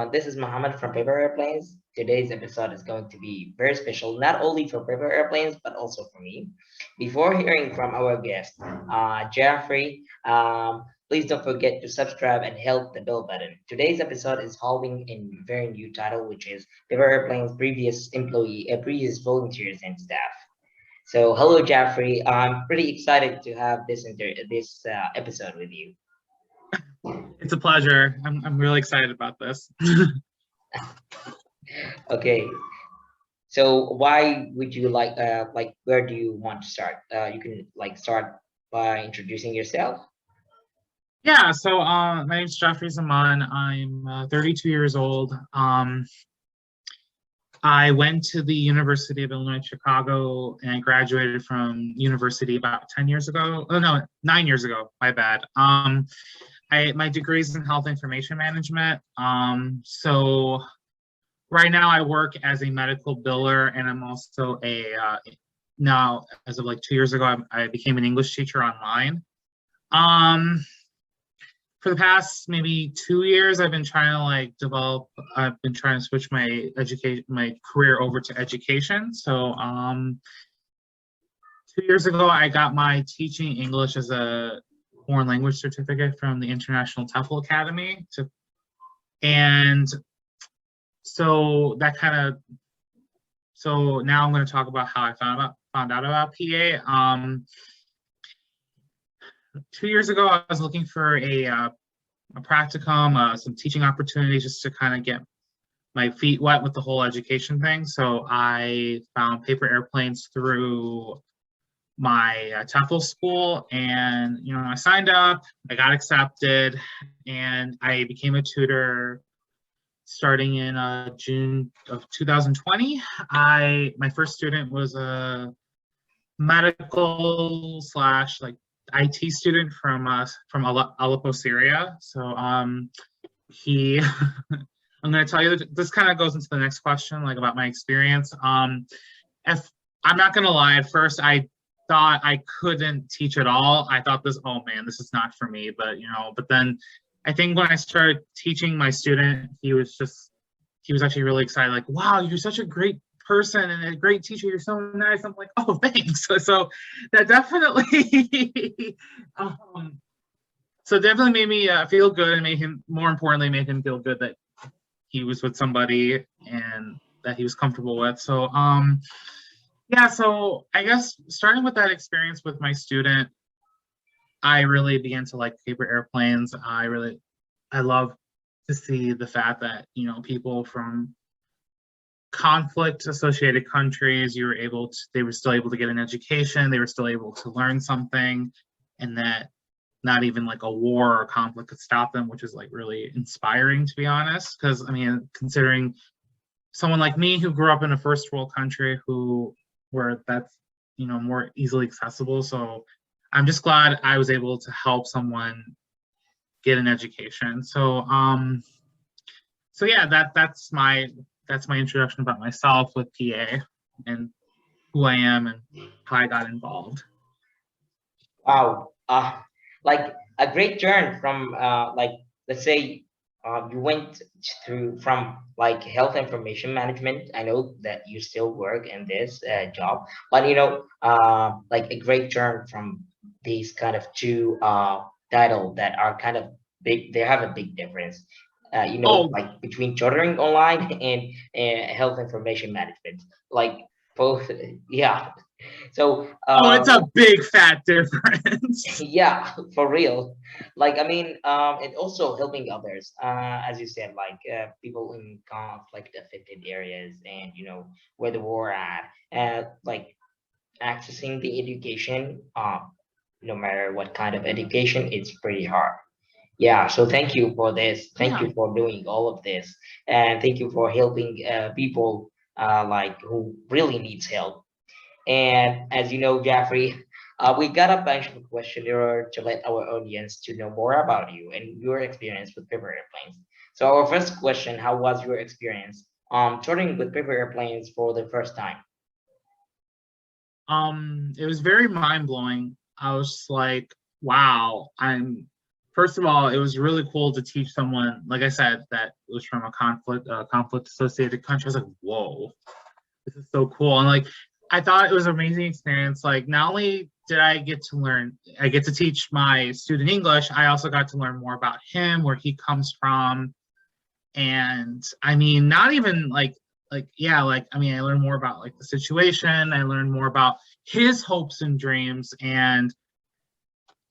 everyone. This is Mohammed from Paper Airplanes. Today's episode is going to be very special, not only for Paper Airplanes, but also for me. Before hearing from our guest, Jeffrey, please don't forget to subscribe and hit the bell button. Today's episode is following a very new title, which is Paper Airplanes' previous volunteers and staff. So, hello, Jeffrey. I'm pretty excited to have this episode with you. It's a pleasure. I'm really excited about this. Okay, so why would you like where do you want to start? You can start by introducing yourself. Yeah, so my name's Jeffery Zaman. I'm 32 years old. I went to the University of Illinois Chicago and I graduated from university about 10 years ago. Oh no, 9 years ago. My bad. My degree is in health information management. So right now I work as a medical biller, and I'm also now as of like 2 years ago, I became an English teacher online. For the past maybe 2 years, I've been trying to switch my career over to education. So 2 years ago, I got my teaching English as a foreign language certificate from the International TEFL Academy. And so now I'm going to talk about how I found out about PA. 2 years ago, I was looking for a practicum, some teaching opportunities just to kind of get my feet wet with the whole education thing. So I found Paper Airplanes through my TEFL school, and I signed up, I got accepted, and I became a tutor starting in June of 2020. My first student was a medical slash IT student from Aleppo, Syria. So he I'm going to tell you that this kind of goes into the next question, like about my experience. If I'm not going to lie, at first I thought I couldn't teach at all. I thought oh man, this is not for me. But then I think when I started teaching my student, he was actually really excited. Like, wow, you're such a great person and a great teacher. You're so nice. I'm like, oh, thanks. So that definitely, definitely made me feel good, and more importantly, made him feel good that he was with somebody and that he was comfortable with. So, yeah. So I guess starting with that experience with my student, I really began to like Paper Airplanes. I love to see the fact that, people from conflict associated countries, they were still able to get an education, they were still able to learn something, and that not even like a war or conflict could stop them, which is like really inspiring, to be honest. Because considering someone like me who grew up in a first world country where that's more easily accessible. So I'm just glad I was able to help someone get an education. So yeah, that's my introduction about myself with PA and who I am and how I got involved. Wow, like a great turn from let's say you went through from like health information management. I know that you still work in this job, but like a great turn from these kind of two title that are kind of big. They have a big difference. Oh, like between tutoring online and health information management, like both. Yeah. So it's a big fat difference. yeah, for real. Like, I mean, and also helping others, as you said, like people in conflict affected areas, and where the war at, and like accessing the education, no matter what kind of education, it's pretty hard. Yeah, so thank you for this. Thank Yeah. you for doing all of this, and thank you for helping people like who really needs help. And as you know, Jeffrey, we got a bunch of questions in order to let our audience to know more about you and your experience with paper airplanes. So our first question, how was your experience touring with paper airplanes for the first time? It was very mind blowing. I was like, wow, first of all, it was really cool to teach someone, like I said, that was from a conflict associated country. I was like, whoa, this is so cool. And like, I thought it was an amazing experience. Like, not only did I get to learn, I get to teach my student English, I also got to learn more about him, where he comes from. And I mean, not even yeah, like, I mean, I learned more about like the situation. I learned more about his hopes and dreams. And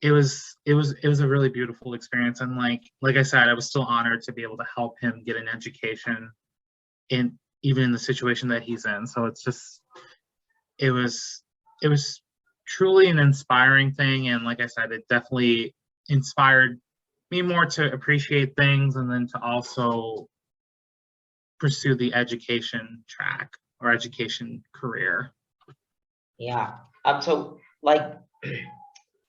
it was a really beautiful experience. And like I said, I was still honored to be able to help him get an education in even in the situation that he's in. So it's just it was truly an inspiring thing. And like I said, it definitely inspired me more to appreciate things, and then to also pursue the education track or education career. Yeah. So like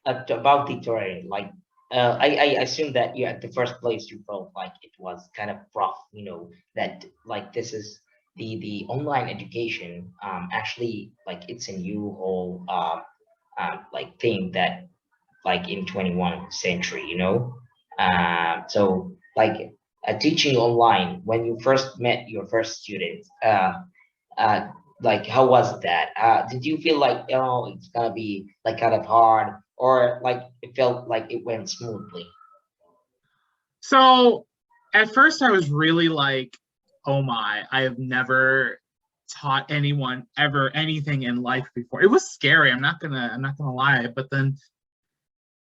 about the terrain, like I assume that you at the first place you felt like it was kind of rough, that like this is the online education actually like it's a new whole like thing that like in 21st century, so like teaching online when you first met your first student, uh, like how was that? Did you feel like it's gonna be like kind of hard, or like it felt like it went smoothly? So at first I was really like, oh my, I have never taught anyone ever anything in life before. It was scary. I'm not gonna lie. But then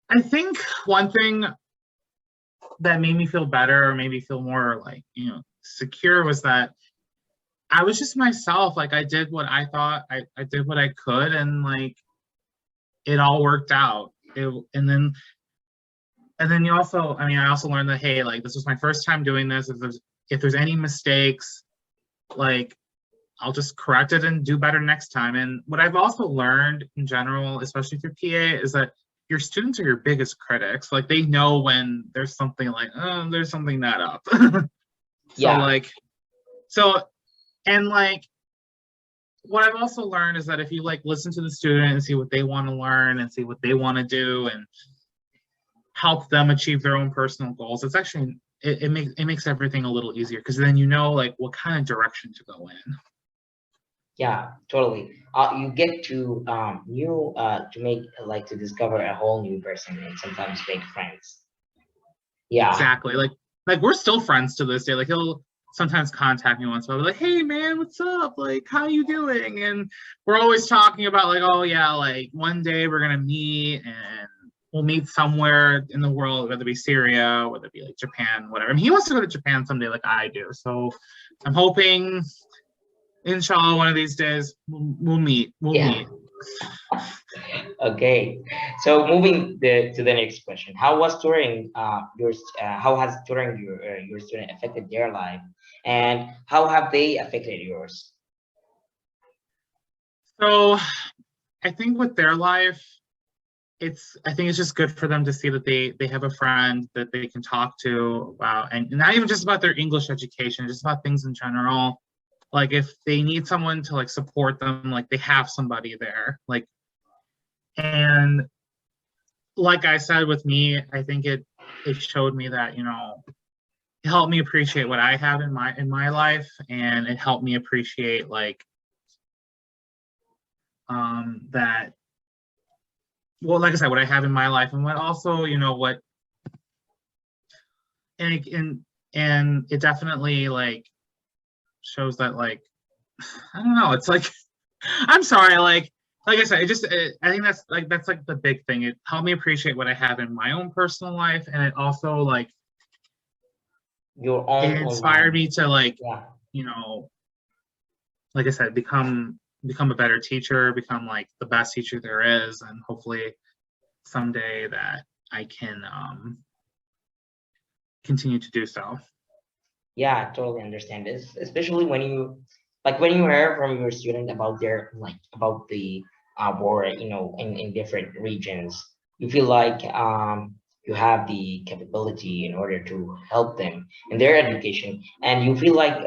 I think one thing that made me feel better, or made me feel more like, secure, was that I was just myself. Like, I did what I thought, I did what I could, and like it all worked out. And then you also, I mean, I also learned that, hey, like, this was my first time doing this. If there's any mistakes, like, I'll just correct it and do better next time. And what I've also learned in general, especially through PA, is that your students are your biggest critics. Like, they know when there's something like, oh, there's something not up. So Yeah, like, so and like, what I've also learned is that if you like listen to the student and see what they want to learn and see what they want to do, and help them achieve their own personal goals, it's actually it makes everything a little easier, because then you know like what kind of direction to go in. yeah, totally. You get to new to make like to discover a whole new person and sometimes make friends. Yeah, Exactly. Like we're still friends to this day. Like, he'll sometimes contact me once in a while, like, hey man, what's up? Like, how you doing? And we're always talking about like, oh yeah, like one day we're gonna meet, and we'll meet somewhere in the world, whether it be Syria, whether it be like Japan, whatever. I mean, he wants to go to Japan someday like I do. So I'm hoping, inshallah, one of these days we'll meet. We'll yeah. meet. Okay, so moving to the next question, how was touring how has touring your student affected their life, and how have they affected yours? So I think with their life, I think it's just good for them to see that they have a friend that they can talk to about, and not even just about their English education, just about things in general. Like, if they need someone to like support them, like they have somebody there. Like, and like I said, with me, I think it showed me that, it helped me appreciate what I have in my life, and it helped me appreciate like that, well, like I said, what I have in my life, and what also, what, and it definitely like shows that, like, I don't know, it's like, I'm sorry, like I said, I think that's like the big thing. It helped me appreciate what I have in my own personal life, and it also like Your it own inspired online. me to like, Yeah. you know like I said, become a better teacher, become like the best teacher there is, and hopefully someday that I can continue to do so. Yeah, I totally understand this, especially when you like when you hear from your student about their like about the war, in different regions, you feel like you have the capability in order to help them in their education, and you feel like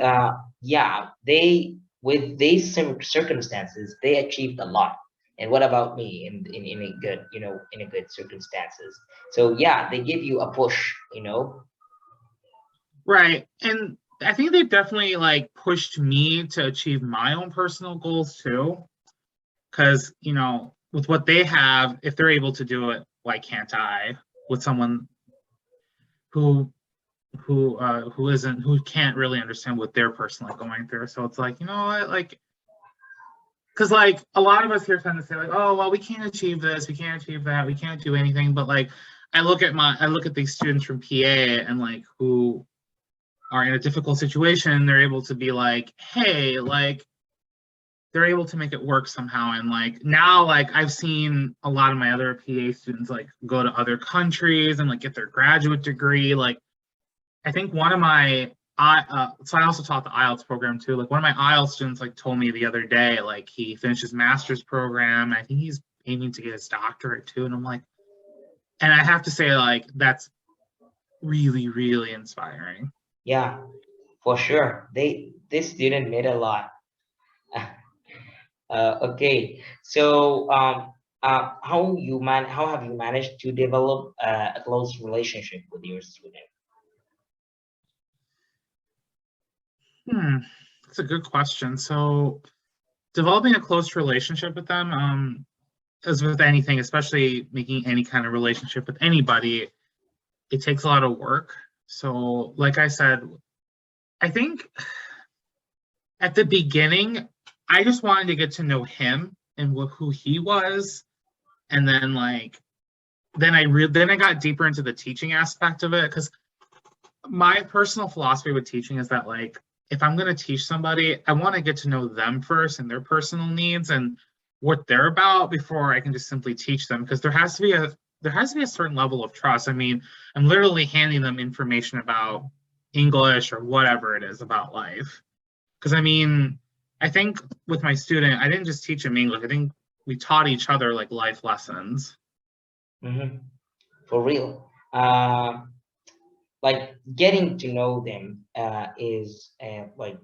yeah, they with these circumstances they achieved a lot, And what about me in a good, in a good circumstances? So yeah, they give you a push, Right. And I think they've definitely like pushed me to achieve my own personal goals too. Because, with what they have, if they're able to do it, why can't I? With someone who who can't really understand what they're personally going through. So it's like, you know what, like, because like a lot of us here tend to say like, oh well, we can't achieve this, we can't achieve that, we can't do anything. But like, I look at these students from PA and like who are in a difficult situation, they're able to be like, hey, like they're able to make it work somehow. And like now, like I've seen a lot of my other PA students like go to other countries and like get their graduate degree. Like I think one of my so I also taught the IELTS program too. Like one of my IELTS students like told me the other day, like he finished his master's program. I think he's aiming to get his doctorate too. And I'm like, and I have to say, like, that's really, really inspiring. Yeah, for sure. This student made a lot. Okay, so how have you managed to develop a close relationship with your student? Hmm, that's a good question. So developing a close relationship with them, as with anything, especially making any kind of relationship with anybody, it takes a lot of work. So, like I said, I think at the beginning, I just wanted to get to know him and who he was, and then like then I got deeper into the teaching aspect of it because my personal philosophy with teaching is that like if I'm going to teach somebody, I want to get to know them first and their personal needs and what they're about before I can just simply teach them because there has to be a certain level of trust. I mean, I'm literally handing them information about English or whatever it is about life. Because I mean, I think with my student, I didn't just teach him English. I think we taught each other like life lessons. Hmm. For real. Like getting to know them is like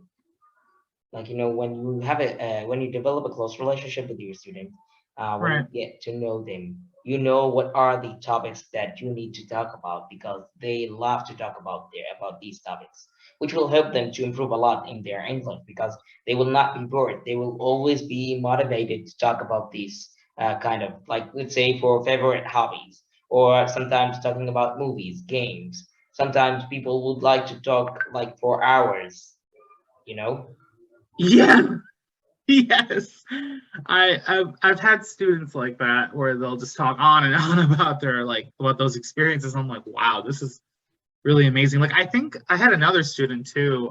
when you have a when you develop a close relationship with your student, when you Right. get to know them, you know what are the topics that you need to talk about because they love to talk about these topics, which will help them to improve a lot in their English because they will not be bored. They will always be motivated to talk about these kind of, like, let's say, for favorite hobbies, or sometimes talking about movies, games. Sometimes people would like to talk like for hours, you know. Yeah. Yes. I've had students like that where they'll just talk on and on about their like about those experiences. I'm like, wow, this is really amazing. Like I think I had another student too.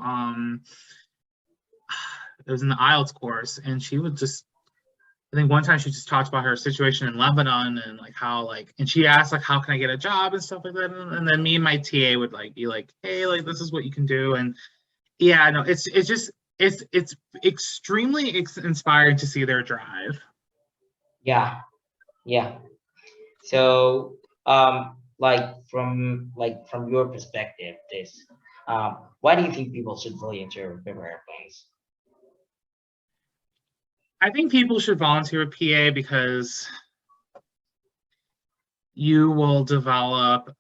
It was in the IELTS course, and she would just I think one time she just talked about her situation in Lebanon and like how like and she asked like how can I get a job and stuff like that. And then me and my TA would like be like, hey, like this is what you can do. And yeah, no, it's just it's extremely inspiring to see their drive. Yeah, yeah. So, from your perspective, why do you think people should volunteer with paper airplanes? I think people should volunteer with PA because you will develop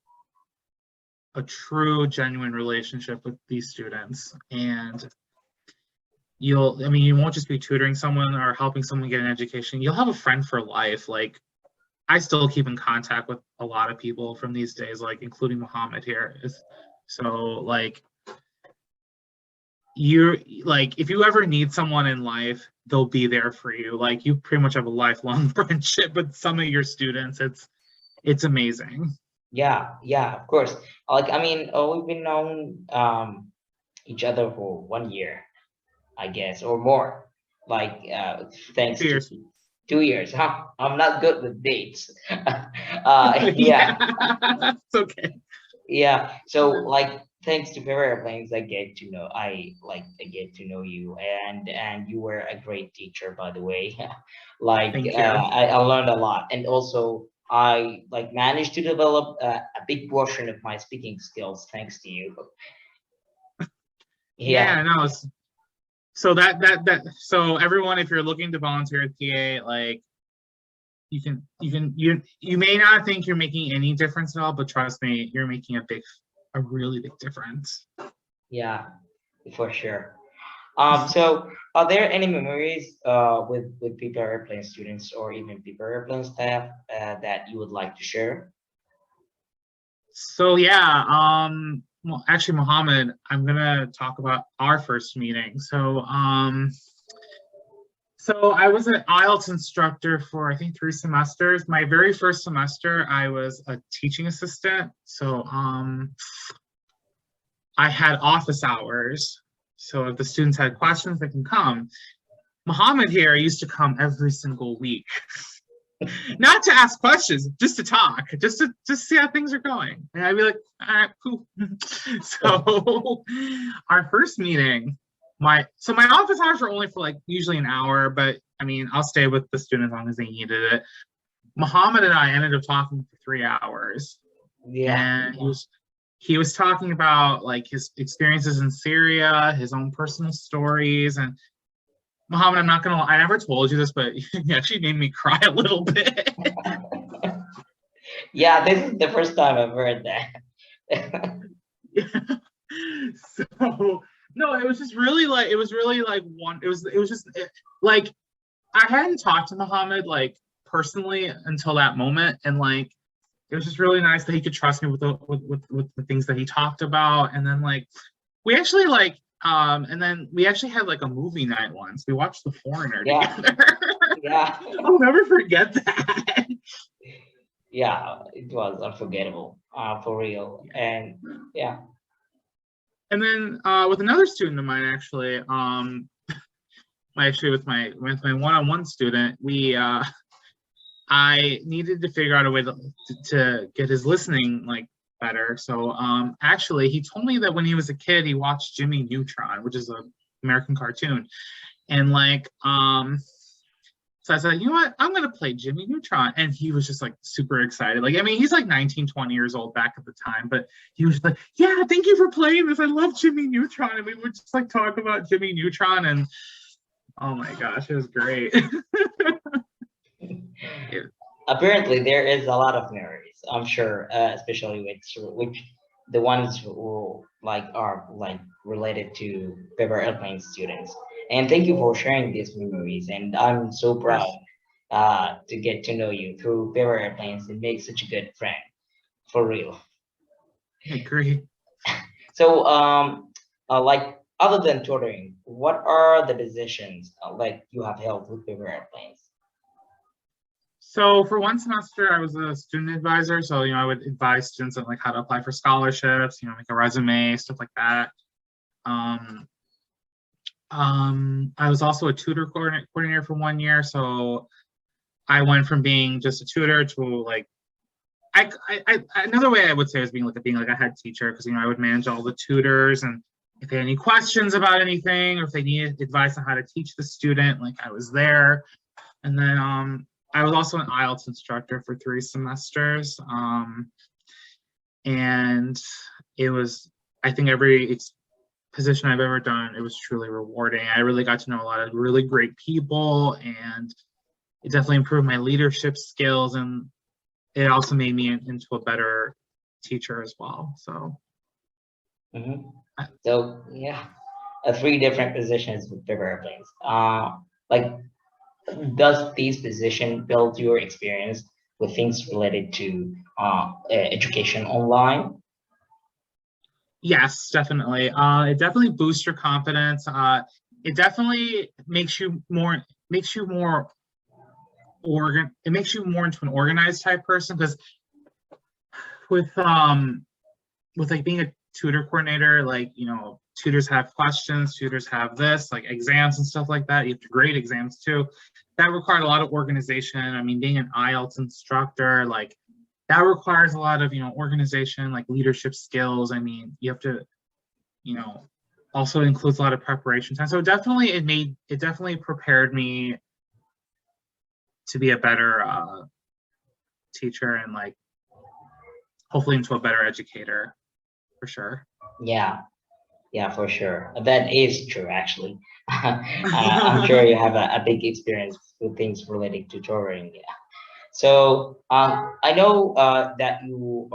a true, genuine relationship with these students. And I mean, you won't just be tutoring someone or helping someone get an education. You'll have a friend for life. Like, I still keep in contact with a lot of people from these days, like, including Muhammad here. So, like, you're like, if you ever need someone in life, they'll be there for you. Like, you pretty much have a lifelong friendship with some of your students. It's amazing. Yeah, yeah, of course. Like, I mean, we've been known each other for 1 year, I guess, or more. Like, thanks to Cheers. 2 years. Huh? I'm not good with dates. Yeah, Yeah, it's okay. yeah. So, like, thanks to paper airplanes, I get to know you, and you were a great teacher, by the way. Like, Thank you. I learned a lot, and also I like managed to develop a big portion of my speaking skills thanks to you. Yeah, Yeah, no. So that so everyone, if you're looking to volunteer at PA, like you may not think you're making any difference at all, but trust me, you're making a really big difference. Yeah, for sure. So are there any memories with people airplane students or even people airplane staff that you would like to share? So yeah, well, actually, Mohammed, I'm gonna talk about our first meeting. So I was an IELTS instructor for I think 3 semesters. My very first semester, I was a teaching assistant. So I had office hours. So if the students had questions, they can come. Mohammed here used to come every single week, not to ask questions, just to talk, just see how things are going. And I'd be like, all right, cool. So our first meeting, my office hours were only for like usually an hour, but I mean, I'll stay with the student as long as they needed it. Muhammad and I ended up talking for 3 hours, Yeah. and he was talking about like his experiences in Syria, his own personal stories, and Muhammad, I'm not gonna lie, I never told you this, but he actually made me cry a little bit. Yeah, this is the first time I've heard that. So no, it was really like it was just like I hadn't talked to Muhammad like personally until that moment, and like it was just really nice that he could trust me with the things that he talked about. And then like we actually like and then we actually had like a movie night once. We watched The Foreigner Yeah, together. yeah, I'll never forget that. yeah. It was unforgettable, for real. And yeah, And then with another student of mine, actually, with my one-on-one student, I needed to figure out a way to get his listening like better. So actually, he told me that when he was a kid, he watched Jimmy Neutron, which is an American cartoon, and like so I said, you know what? I'm gonna play Jimmy Neutron. And he was just like super excited. Like, I mean, he's like 19, 20 years old back at the time, but he was like, yeah, thank you for playing this. I love Jimmy Neutron. And we would just like talk about Jimmy Neutron, and oh my gosh, it was great. apparently there is a lot of memories. I'm sure, especially which the ones who like are like related to paper airplane students. And thank you for sharing these memories. And I'm so Of proud course, to get to know you through paper airplanes and make such a good friend, for real. I agree. So, like other than tutoring, what are the positions like you have held with paper airplanes? So for one semester, I was a student advisor. So, I would advise students on like how to apply for scholarships, make a resume, stuff like that. Um, I was also a tutor coordinator for 1 year. So I went from being just a tutor to like, another way I would say is being like a head teacher, because I would manage all the tutors, and if they had any questions about anything or if they needed advice on how to teach the student, like I was there. And then I was also an IELTS instructor for 3 semesters. And it was, I think every position I've ever done, it was truly rewarding. I really got to know a lot of really great people, and it definitely improved my leadership skills, and it also made me into a better teacher as well. So, Hmm. So yeah, three different positions with paper airplanes. Like, does these position build your experience with things related to education online? yes, definitely. It definitely boosts your confidence. It definitely makes you more it makes you more into an organized type person, because with like being a tutor coordinator, like tutors have questions, tutors have this, like exams and stuff like that. You have to grade exams too. That required a lot of organization. I mean, being an IELTS instructor, like that requires a lot of organization, like leadership skills. I mean, you have to, also includes a lot of preparation time. So it definitely prepared me to be a better teacher, and like hopefully into a better educator for sure. Yeah, yeah, for sure. That is true, actually. I'm sure you have a big experience with things related to tutoring. Yeah. So I know that you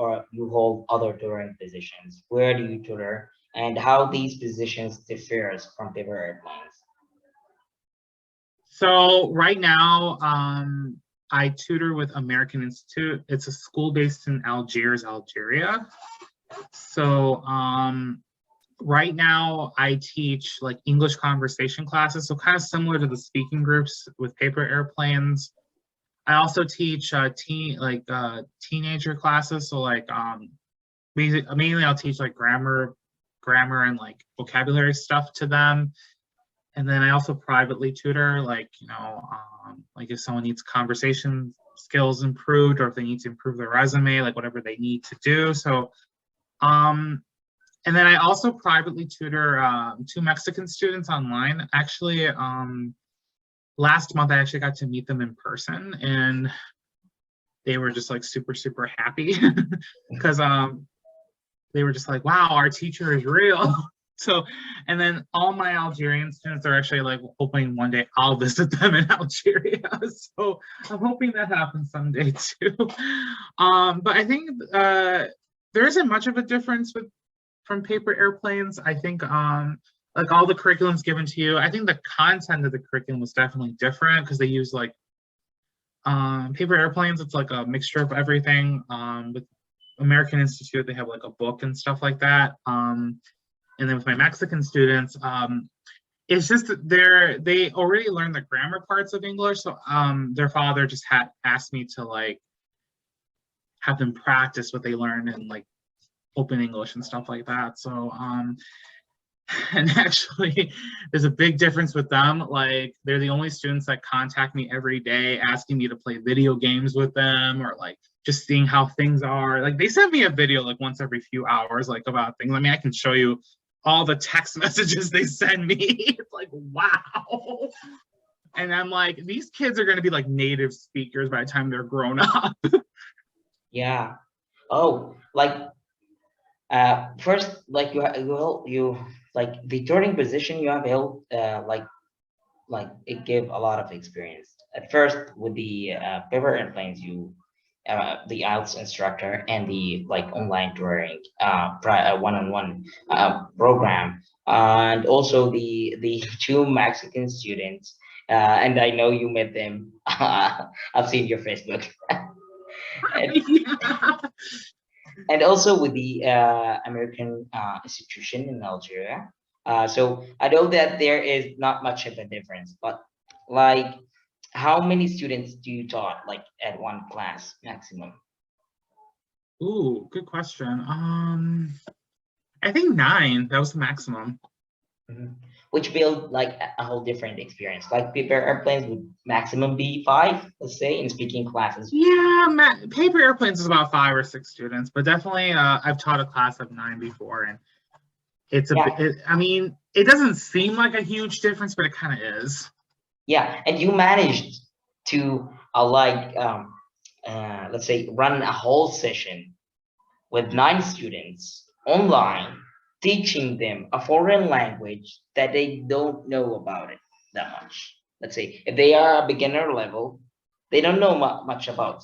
hold other tutoring positions. Where do you tutor, and how these positions differs from paper airplanes? So right now, I tutor with American Institute. It's a school based in Algiers, Algeria. So right now I teach like English conversation classes, so kind of similar to the speaking groups with paper airplanes. I also teach teenager classes, so like mainly I'll teach like grammar and like vocabulary stuff to them. And then I also privately tutor, like like if someone needs conversation skills improved, or if they need to improve their resume, like whatever they need to do. So um, and then I also privately tutor two Mexican students online. Actually, last month I actually got to meet them in person, and they were just like super super happy because they were just like, "Wow, our teacher is real." So, and then all my Algerian students are actually like hoping one day I'll visit them in Algeria. So I'm hoping that happens someday too. But I think there isn't much of a difference with from paper airplanes. I think like all the curriculums given to you, I think the content of the curriculum was definitely different because they use like paper airplanes. It's like a mixture of everything. With American Institute, they have like a book and stuff like that. And then with my Mexican students, it's just that they already learned the grammar parts of English. So their father just had asked me to like have them practice what they learned in like open English and stuff like that. So and actually there's a big difference with them. Like they're the only students that contact me every day asking me to play video games with them, or like just seeing how things are. Like they send me a video like once every few hours, like about things. I mean, I can show you all the text messages they send me. It's like, wow. And I'm like, these kids are going to be like native speakers by the time they're grown up. Yeah. Oh, like first, like you like the tutoring position you have held, like it gave a lot of experience. At first, with the paper airplanes, the IELTS instructor and the like online tutoring, one-on-one program, and also the two Mexican students. And I know you met them. I've seen your Facebook, and, Yeah. and also with the American institution in Algeria. So I know that there is not much of a difference, but like, how many students do you taught like at one class maximum? Ooh, good question. I think 9. That was the maximum. Mhm. Which build like a whole different experience. Like paper airplanes would maximum be five, let's say, in speaking classes. Yeah, paper airplanes is about 5 or 6 students, but definitely I've taught a class of 9 before, and it's a bit. Yeah, I mean, it doesn't seem like a huge difference, but it kind of is. yeah, and you managed to let's say run a whole session with nine students online, teaching them a foreign language that they don't know about it that much. Let's say if they are a beginner level, they don't know much about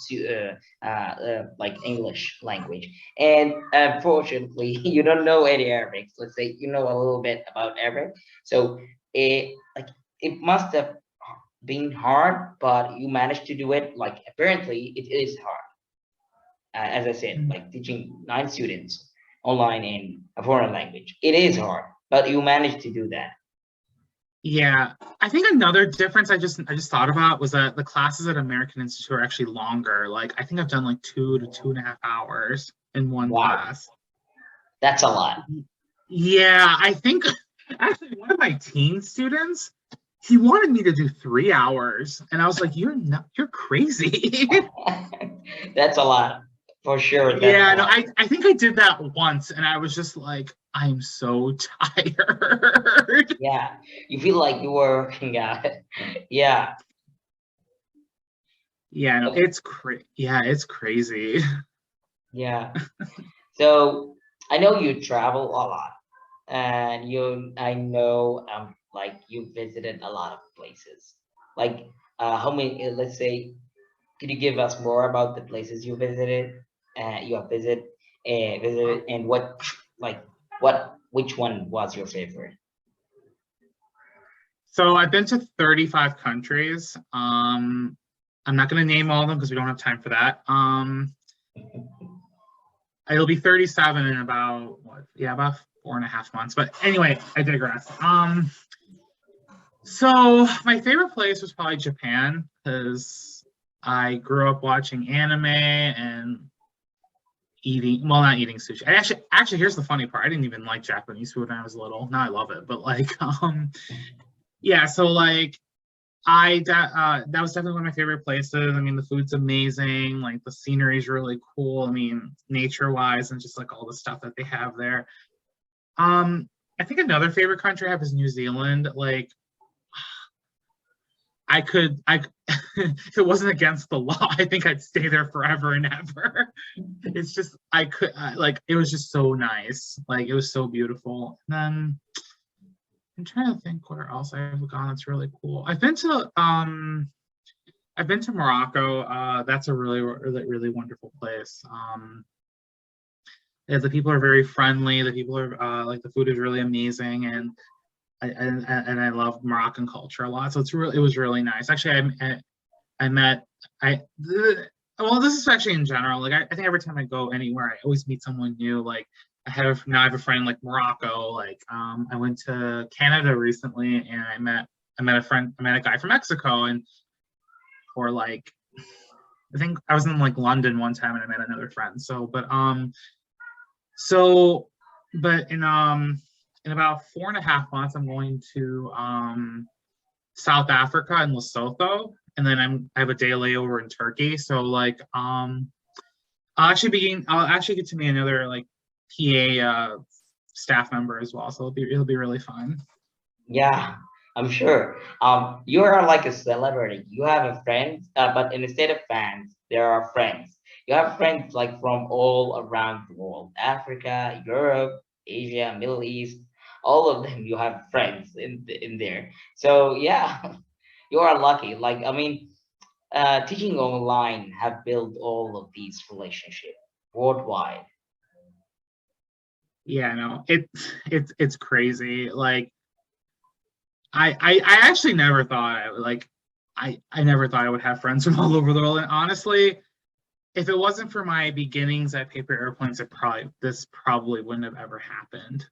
like English language, and unfortunately, you don't know any Arabic. Let's say you know a little bit about Arabic, so it must have been hard, but you managed to do it. Like apparently, it is hard, as I said, Mm. like teaching nine students online in a foreign language. It is hard, but you managed to do that. Yeah, I think another difference I just thought about was that the classes at American Institute are actually longer. Like I think I've done like 2 to 2.5 hours in one Wow, class. that's a lot. Yeah, I think actually one of my teen students, he wanted me to do 3 hours, and I was like, you're crazy." That's a lot for sure. That's a Yeah, no, lot. I think I did that once, and I was just like, I'm so tired. Yeah, you feel like you were working out. Yeah. Yeah, no, it's crazy. Yeah. So I know you travel a lot, and I know like you visited a lot of places. Like how many? Let's say Could you give us more about the places you visited? You have visited, and what, like, which one was your favorite? So I've been to 35 countries. I'm not going to name all of them because we don't have time for that. It'll be 37 in about what? Yeah, about 4.5 months. But anyway, I digress. So my favorite place was probably Japan because I grew up watching anime and eating, well, not eating sushi. Actually, here's the funny part. I didn't even like Japanese food when I was little. Now I love it. But like, yeah. So like, that was definitely one of my favorite places. I mean, the food's amazing. Like the scenery is really cool. I mean, nature wise and just like all the stuff that they have there. I think another favorite country I have is New Zealand. Like I if it wasn't against the law, I think I'd stay there forever and ever. It's just like it was just so nice. Like it was so beautiful. And then I'm trying to think where else I've gone that's really cool. I've been to Morocco. That's a really wonderful place. Yeah, the people are very friendly. The people are like the food is really amazing, and I love Moroccan culture a lot. So it was really nice. Actually, I met I well, this is actually in general. Like I think every time I go anywhere, I always meet someone new. Like I have a friend like Morocco. Like I went to Canada recently, and I met a guy from Mexico, and or like I think I was in like London one time, and I met another friend. So but in about 4.5 months, I'm going to South Africa and Lesotho, and then I have a day layover in Turkey. So like I'll actually get to meet another like PA staff member as well. So it'll be really fun. Yeah, I'm sure. You are like a celebrity. You have a friend, but instead of fans, there are friends. You have friends like from all around the world, Africa, Europe, Asia, Middle East, all of them. You have friends in there. So yeah, you are lucky. Like I mean, teaching online have built all of these relationships worldwide. Yeah, no, it's crazy. Like I actually never thought I would like I never thought I would have friends from all over the world. And honestly, if it wasn't for my beginnings at paper airplanes, this probably wouldn't have ever happened.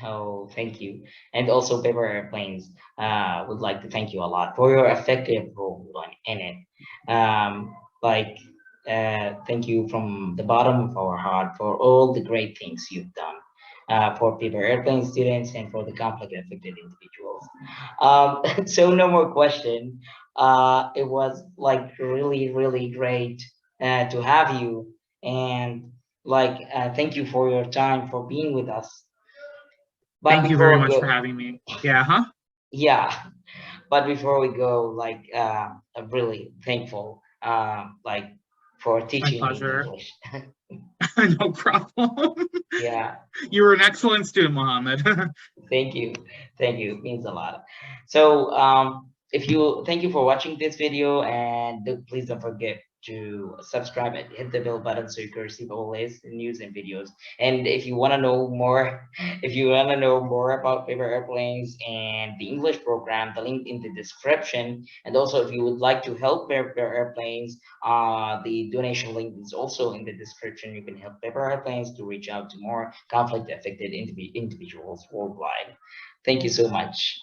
Oh, thank you. And also, Paper Airplanes would like to thank you a lot for your effective role in it. Like, thank you from the bottom of our heart for all the great things you've done for Paper Airplane students and for the conflict affected individuals. So, no more question. It was like really, really great to have you. And like, thank you for your time for being with us. But Thank you very before we much for go, having me. Yeah, huh? yeah, but before we go, like, I'm really thankful, like, for It's my teaching me pleasure. English. No problem. Yeah, You were an excellent student, Mohammed. thank you, thank you. It means a lot. So, if you thank you for watching this video, and please don't forget to subscribe and hit the bell button so you can receive always the news and videos. And if you want to know more, if you want to know more about paper airplanes and the English program, the link in the description. And also, if you would like to help paper airplanes, the donation link is also in the description. You can help paper airplanes to reach out to more conflict affected individuals worldwide. Thank you so much.